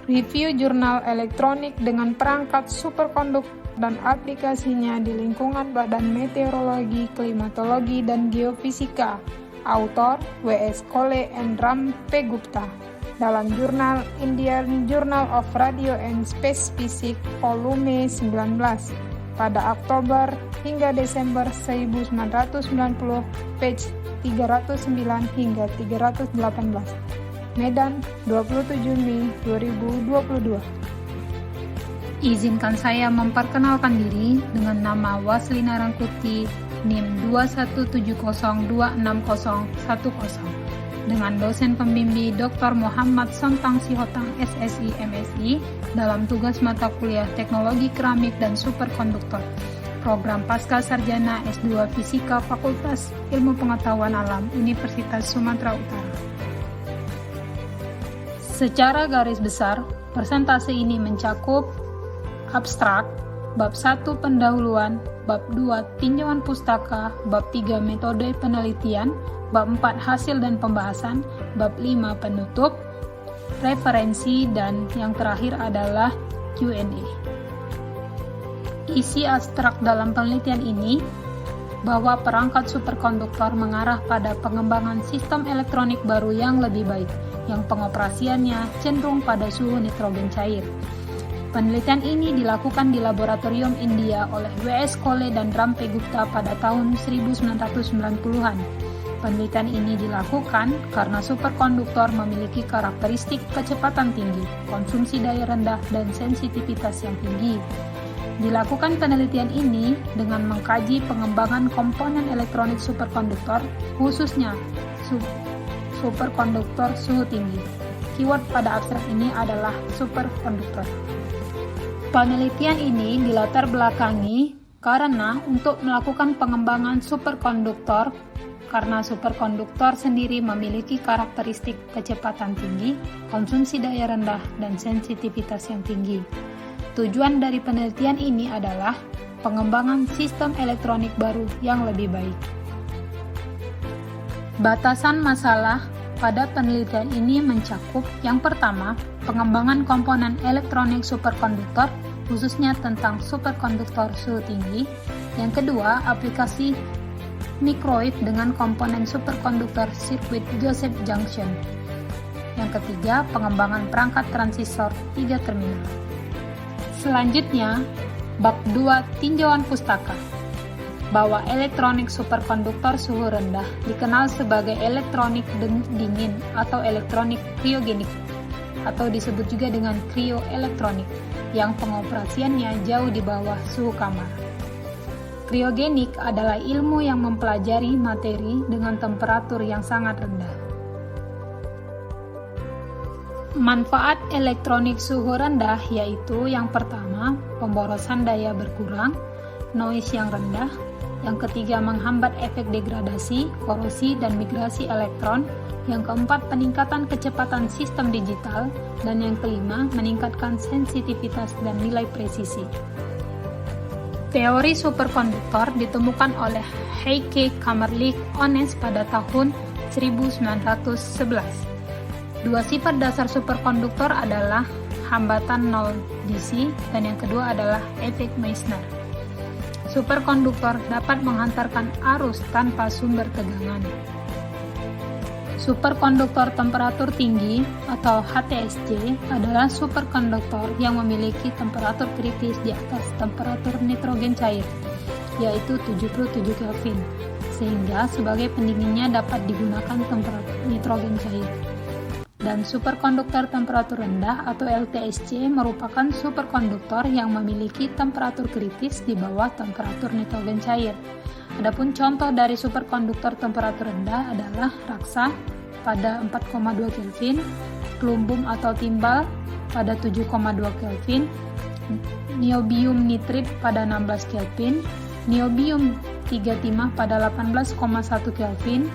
Review jurnal elektronik dengan perangkat superkonduktor dan aplikasinya di lingkungan Badan Meteorologi, Klimatologi, dan Geofisika. Autor W.S. Cole and Ram P. Gupta. Dalam jurnal Indian Journal of Radio and Space Physics volume 19 pada Oktober hingga Desember 1990, page 309 hingga 318. Medan, 27 Mei 2022. Izinkan saya memperkenalkan diri dengan nama Waslina Rangkuti, NIM 217026010, dengan dosen pembimbing Dr. Muhammad Sontang Sihotang SSI MSI dalam tugas mata kuliah Teknologi Keramik dan Superkonduktor, program Pasca Sarjana S2 Fisika Fakultas Ilmu Pengetahuan Alam Universitas Sumatera Utara. Secara garis besar, presentasi ini mencakup abstrak, bab 1 pendahuluan, bab 2 tinjauan pustaka, bab 3 metode penelitian, bab 4 hasil dan pembahasan, bab 5 penutup, referensi, dan yang terakhir adalah Q&A. Isi abstrak dalam penelitian ini bahwa perangkat superkonduktor mengarah pada pengembangan sistem elektronik baru yang lebih baik, yang pengoperasiannya cenderung pada suhu nitrogen cair. Penelitian ini dilakukan di Laboratorium India oleh W.S. Cole dan Ram P. Gupta pada tahun 1990-an. Penelitian ini dilakukan karena superkonduktor memiliki karakteristik kecepatan tinggi, konsumsi daya rendah, dan sensitivitas yang tinggi. Dilakukan penelitian ini dengan mengkaji pengembangan komponen elektronik superkonduktor, khususnya superkonduktor suhu tinggi. Keyword pada abstrak ini adalah superkonduktor. Penelitian ini dilatar belakangi karena untuk melakukan pengembangan superkonduktor, karena superkonduktor sendiri memiliki karakteristik kecepatan tinggi, konsumsi daya rendah, dan sensitivitas yang tinggi. Tujuan dari penelitian ini adalah pengembangan sistem elektronik baru yang lebih baik. Batasan masalah pada penelitian ini mencakup yang pertama, pengembangan komponen elektronik superkonduktor, khususnya tentang superkonduktor suhu tinggi. Yang kedua, aplikasi mikroid dengan komponen superkonduktor sirkuit Josephson junction. Yang ketiga, pengembangan perangkat transistor 3 terminal. Selanjutnya, bab 2 tinjauan pustaka. Bahwa elektronik superkonduktor suhu rendah dikenal sebagai elektronik dingin atau elektronik kriogenik, atau disebut juga dengan krioelektronik, yang pengoperasiannya jauh di bawah suhu kamar. Kriogenik adalah ilmu yang mempelajari materi dengan temperatur yang sangat rendah. Manfaat elektronik suhu rendah yaitu yang pertama, pemborosan daya berkurang, noise yang rendah. Yang ketiga, menghambat efek degradasi, korosi, dan migrasi elektron. Yang keempat, peningkatan kecepatan sistem digital. Dan yang kelima, meningkatkan sensitivitas dan nilai presisi. Teori superkonduktor ditemukan oleh Heike Kamerlingh Onnes pada tahun 1911. Dua sifat dasar superkonduktor adalah hambatan nol DC dan yang kedua adalah efek Meissner. Superkonduktor dapat menghantarkan arus tanpa sumber tegangan. Superkonduktor temperatur tinggi atau HTSC adalah superkonduktor yang memiliki temperatur kritis di atas temperatur nitrogen cair, yaitu 77 Kelvin, sehingga sebagai pendinginnya dapat digunakan temperatur nitrogen cair. Dan superkonduktor temperatur rendah atau LTSC merupakan superkonduktor yang memiliki temperatur kritis di bawah temperatur nitrogen cair. Adapun contoh dari superkonduktor temperatur rendah adalah raksa pada 4,2 Kelvin, plumbum atau timbal pada 7,2 Kelvin, niobium nitrit pada 16 Kelvin, niobium 3 timah pada 18,1 Kelvin,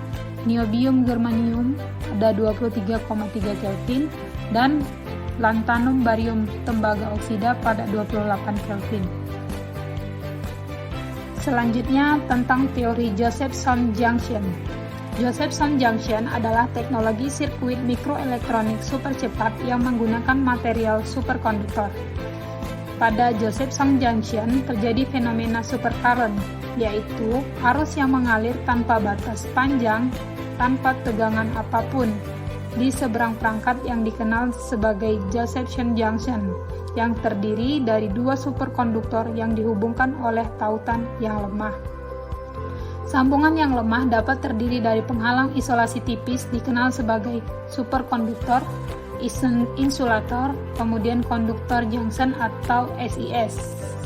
niobium germanium pada 23,3 Kelvin, dan lanthanum barium tembaga oksida pada 28 Kelvin. Selanjutnya tentang teori Josephson junction. Josephson Junction adalah teknologi sirkuit mikroelektronik super cepat yang menggunakan material superkonduktor. Pada Josephson Junction terjadi fenomena supercurrent, yaitu arus yang mengalir tanpa batas panjang, tanpa tegangan apapun, di seberang perangkat yang dikenal sebagai Josephson Junction, yang terdiri dari dua superkonduktor yang dihubungkan oleh tautan yang lemah. Sambungan yang lemah dapat terdiri dari penghalang isolasi tipis dikenal sebagai superkonduktor, insulator, kemudian konduktor junction atau SIS.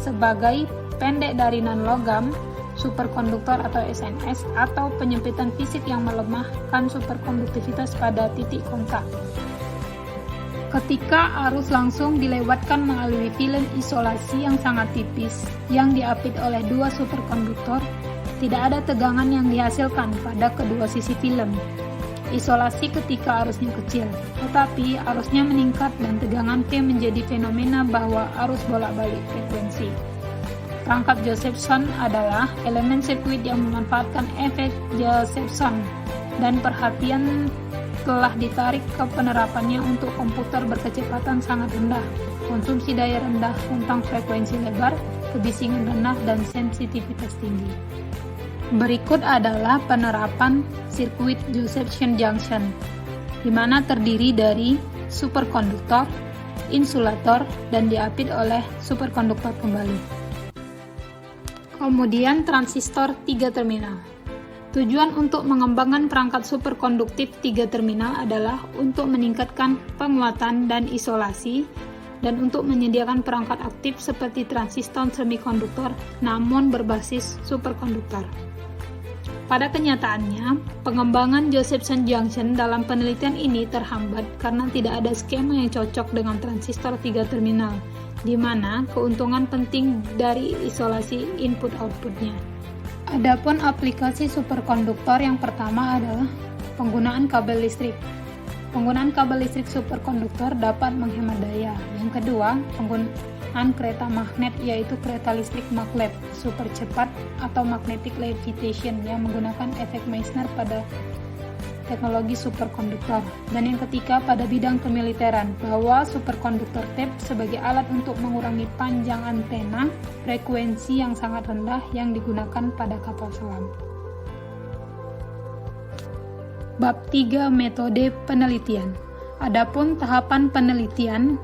Sebagai pendek dari non-logam, superkonduktor atau SNS, atau penyempitan fisik yang melemahkan superkonduktivitas pada titik kontak. Ketika arus langsung dilewatkan melalui film isolasi yang sangat tipis yang diapit oleh dua superkonduktor, tidak ada tegangan yang dihasilkan pada kedua sisi film isolasi ketika arusnya kecil, tetapi arusnya meningkat dan tegangan P menjadi fenomena bahwa arus bolak-balik frekuensi. Perangkat Josephson adalah elemen sirkuit yang memanfaatkan efek Josephson, dan perhatian telah ditarik ke penerapannya untuk komputer berkecepatan sangat rendah, konsumsi daya rendah, rentang frekuensi lebar, kebisingan rendah, dan sensitivitas tinggi. Berikut adalah penerapan sirkuit Josephson Junction, di mana terdiri dari superkonduktor, insulator, dan diapit oleh superkonduktor kembali. Kemudian transistor 3 terminal. Tujuan untuk mengembangkan perangkat superkonduktif 3 terminal adalah untuk meningkatkan penguatan dan isolasi, dan untuk menyediakan perangkat aktif seperti transistor semikonduktor namun berbasis superkonduktor. Pada kenyataannya, pengembangan Josephson Junction dalam penelitian ini terhambat karena tidak ada skema yang cocok dengan transistor 3 terminal, di mana keuntungan penting dari isolasi input-outputnya. Adapun aplikasi superkonduktor yang pertama adalah penggunaan kabel listrik. Penggunaan kabel listrik superkonduktor dapat menghemat daya. Yang kedua, penggunaan kereta magnet, yaitu kereta listrik maglev super cepat atau magnetic levitation yang menggunakan efek Meissner pada teknologi superkonduktor. Dan yang ketiga, pada bidang kemiliteran, bahwa superkonduktor tape sebagai alat untuk mengurangi panjang antena frekuensi yang sangat rendah yang digunakan pada kapal selam. Bab 3 metode penelitian. Adapun tahapan penelitian,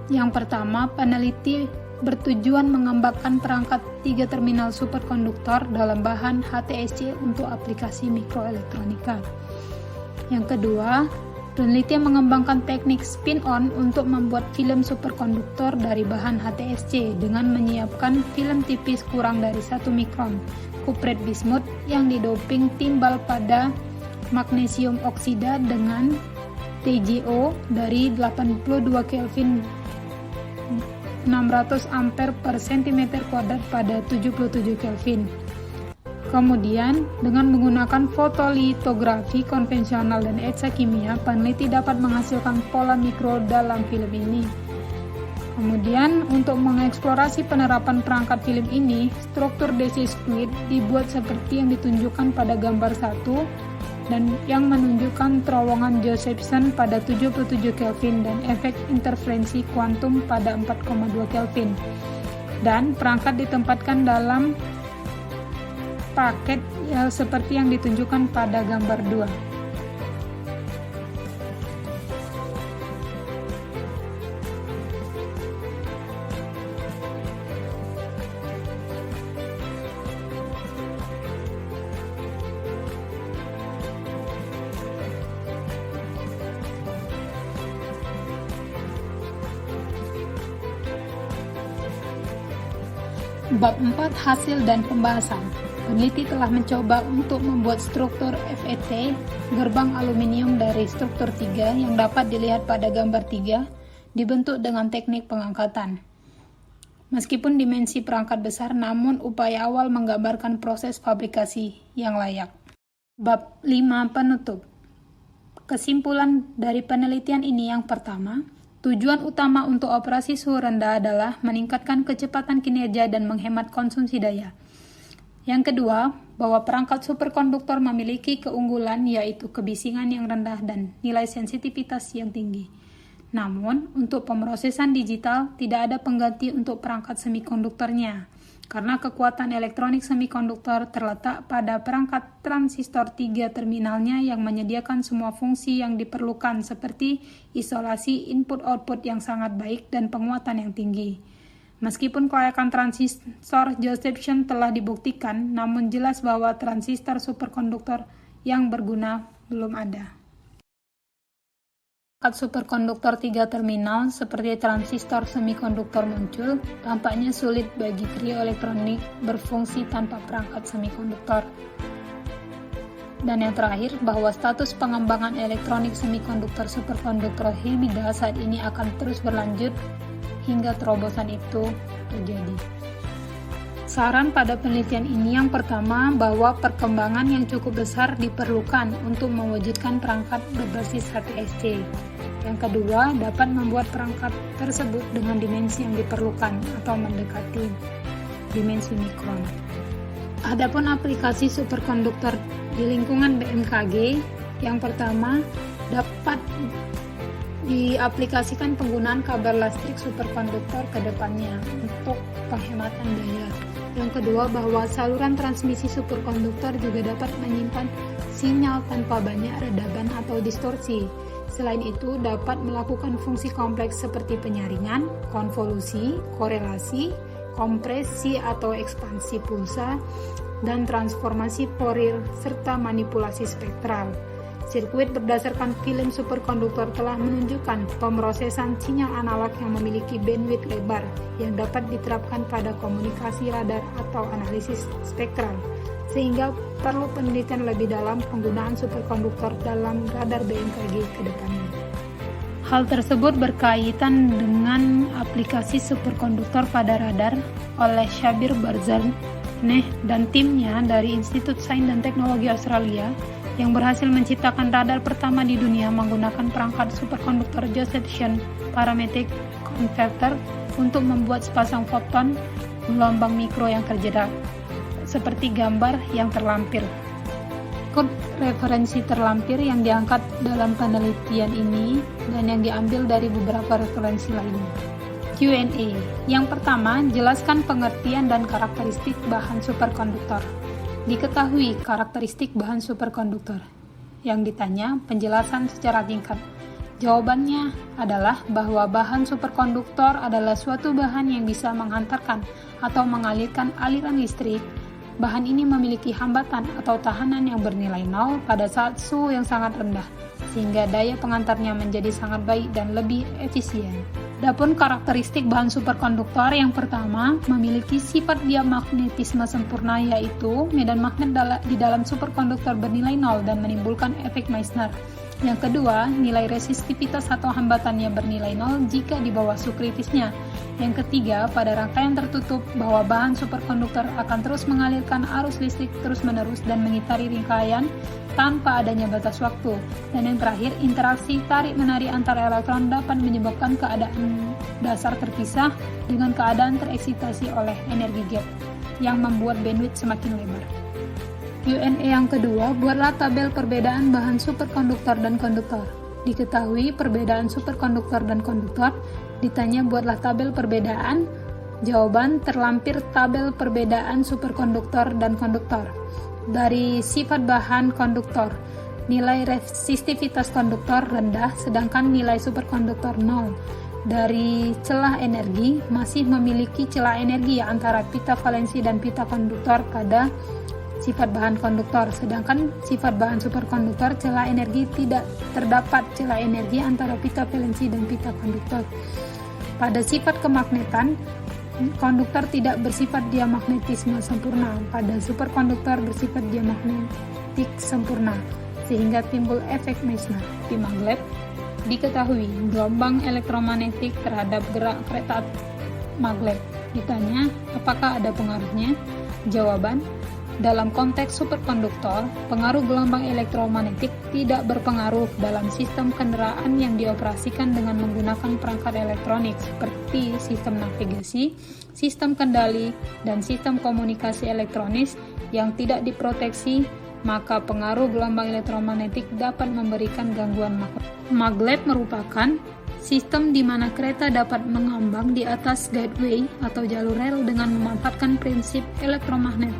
yang pertama, peneliti bertujuan mengembangkan perangkat 3 terminal superkonduktor dalam bahan HTSC untuk aplikasi mikroelektronika. Yang kedua, peneliti mengembangkan teknik spin-on untuk membuat film superkonduktor dari bahan HTSC dengan menyiapkan film tipis kurang dari 1 mikron, kupret bismut yang didoping timbal pada magnesium oksida dengan TJO dari 82 Kelvin 600 ampere per cm kuadrat pada 77 Kelvin. Kemudian, dengan menggunakan fotolitografi konvensional dan etsa kimia, peneliti dapat menghasilkan pola mikro dalam film ini. Kemudian, untuk mengeksplorasi penerapan perangkat film ini, struktur DC squid dibuat seperti yang ditunjukkan pada gambar 1 dan yang menunjukkan terowongan Josephson pada 77 Kelvin dan efek interferensi kuantum pada 4,2 Kelvin. Dan perangkat ditempatkan dalam paket seperti yang ditunjukkan pada gambar 2. Bab 4 hasil dan pembahasan. Peneliti telah mencoba untuk membuat struktur FET gerbang aluminium dari struktur 3 yang dapat dilihat pada gambar 3 dibentuk dengan teknik pengangkatan. Meskipun dimensi perangkat besar, namun upaya awal menggambarkan proses fabrikasi yang layak. Bab 5 penutup. Kesimpulan dari penelitian ini yang pertama, tujuan utama untuk operasi suhu rendah adalah meningkatkan kecepatan kinerja dan menghemat konsumsi daya. Yang kedua, bahwa perangkat superkonduktor memiliki keunggulan yaitu kebisingan yang rendah dan nilai sensitivitas yang tinggi. Namun, untuk pemrosesan digital tidak ada pengganti untuk perangkat semikonduktornya, karena kekuatan elektronik semikonduktor terletak pada perangkat transistor 3 terminalnya yang menyediakan semua fungsi yang diperlukan seperti isolasi input-output yang sangat baik dan penguatan yang tinggi. Meskipun kelayakan transistor Josephson telah dibuktikan, namun jelas bahwa transistor superkonduktor yang berguna belum ada. Saat superkonduktor 3 terminal seperti transistor semikonduktor muncul, tampaknya sulit bagi trio elektronik berfungsi tanpa perangkat semikonduktor. Dan yang terakhir, bahwa status pengembangan elektronik semikonduktor superkonduktor hibrida saat ini akan terus berlanjut hingga terobosan itu terjadi. Saran pada penelitian ini yang pertama, bahwa perkembangan yang cukup besar diperlukan untuk mewujudkan perangkat berbasis HTSC. Yang kedua, dapat membuat perangkat tersebut dengan dimensi yang diperlukan atau mendekati dimensi mikron. Adapun aplikasi superkonduktor di lingkungan BMKG, yang pertama, dapat diaplikasikan penggunaan kabel listrik superkonduktor ke depannya untuk penghematan daya. Yang kedua, bahwa saluran transmisi superkonduktor juga dapat menyimpan sinyal tanpa banyak redaban atau distorsi. Selain itu, dapat melakukan fungsi kompleks seperti penyaringan, konvolusi, korelasi, kompresi atau ekspansi pulsa, dan transformasi Fourier, serta manipulasi spektral. Sirkuit berdasarkan film superkonduktor telah menunjukkan pemrosesan sinyal analog yang memiliki bandwidth lebar yang dapat diterapkan pada komunikasi radar atau analisis spektral, sehingga perlu penelitian lebih dalam penggunaan superkonduktor dalam radar BMKG ke depannya. Hal tersebut berkaitan dengan aplikasi superkonduktor pada radar oleh Shabir Barzaneh dan timnya dari Institut Sains dan Teknologi Australia yang berhasil menciptakan radar pertama di dunia menggunakan perangkat superkonduktor Josephson Parametric Converter untuk membuat sepasang foton gelombang mikro yang terjeda, seperti gambar yang terlampir. Kode referensi terlampir yang diangkat dalam penelitian ini dan yang diambil dari beberapa referensi lainnya. Q&A. Yang pertama, jelaskan pengertian dan karakteristik bahan superkonduktor. Diketahui karakteristik bahan superkonduktor. Yang ditanya, penjelasan secara tingkat. Jawabannya adalah bahwa bahan superkonduktor adalah suatu bahan yang bisa menghantarkan atau mengalirkan aliran listrik. Bahan ini memiliki hambatan atau tahanan yang bernilai nol pada saat suhu yang sangat rendah, sehingga daya pengantarnya menjadi sangat baik dan lebih efisien. Adapun karakteristik bahan superkonduktor yang pertama memiliki sifat diamagnetisme sempurna, yaitu medan magnet di dalam superkonduktor bernilai nol dan menimbulkan efek Meissner. Yang kedua, nilai resistivitas atau hambatannya bernilai nol jika di bawah suhu kritisnya. Yang ketiga, pada rangkaian tertutup bahwa bahan superkonduktor akan terus mengalirkan arus listrik terus-menerus dan mengitari rangkaian tanpa adanya batas waktu. Dan yang terakhir, interaksi tarik-menarik antara elektron dapat menyebabkan keadaan dasar terpisah dengan keadaan tereksitasi oleh energi gap yang membuat bandwidth semakin lebar. Q&A yang kedua, buatlah tabel perbedaan bahan superkonduktor dan konduktor. Diketahui perbedaan superkonduktor dan konduktor. Ditanya, buatlah tabel perbedaan. Jawaban, terlampir tabel perbedaan superkonduktor dan konduktor. Dari sifat bahan konduktor, nilai resistivitas konduktor rendah sedangkan nilai superkonduktor 0. Dari celah energi, masih memiliki celah energi antara pita valensi dan pita konduktor pada sifat bahan konduktor, sedangkan sifat bahan superkonduktor celah energi tidak terdapat celah energi antara pita valensi dan pita konduktor. Pada sifat kemagnetan, konduktor tidak bersifat diamagnetisme sempurna, pada superkonduktor bersifat diamagnetik sempurna, sehingga timbul efek Meissner. Di magnet, diketahui gelombang elektromagnetik terhadap gerak kereta magnet. Ditanya, apakah ada pengaruhnya? Jawaban, Dalam konteks superkonduktor, pengaruh gelombang elektromagnetik tidak berpengaruh dalam sistem kendaraan yang dioperasikan dengan menggunakan perangkat elektronik seperti sistem navigasi, sistem kendali, dan sistem komunikasi elektronis yang tidak diproteksi, maka pengaruh gelombang elektromagnetik dapat memberikan gangguan magnet merupakan sistem di mana kereta dapat mengambang di atas guideway atau jalur rel dengan memanfaatkan prinsip elektromagnet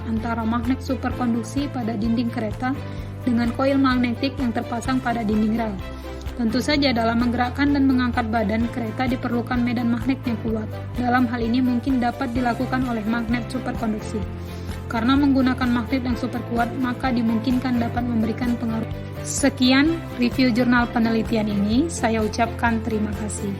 antara magnet superkonduksi pada dinding kereta dengan koil magnetik yang terpasang pada dinding rel. Tentu saja dalam menggerakkan dan mengangkat badan kereta diperlukan medan magnet yang kuat. Dalam hal ini mungkin dapat dilakukan oleh magnet superkonduksi. Karena menggunakan magnet yang super kuat, maka dimungkinkan dapat memberikan pengaruh. Sekian review jurnal penelitian ini, saya ucapkan terima kasih.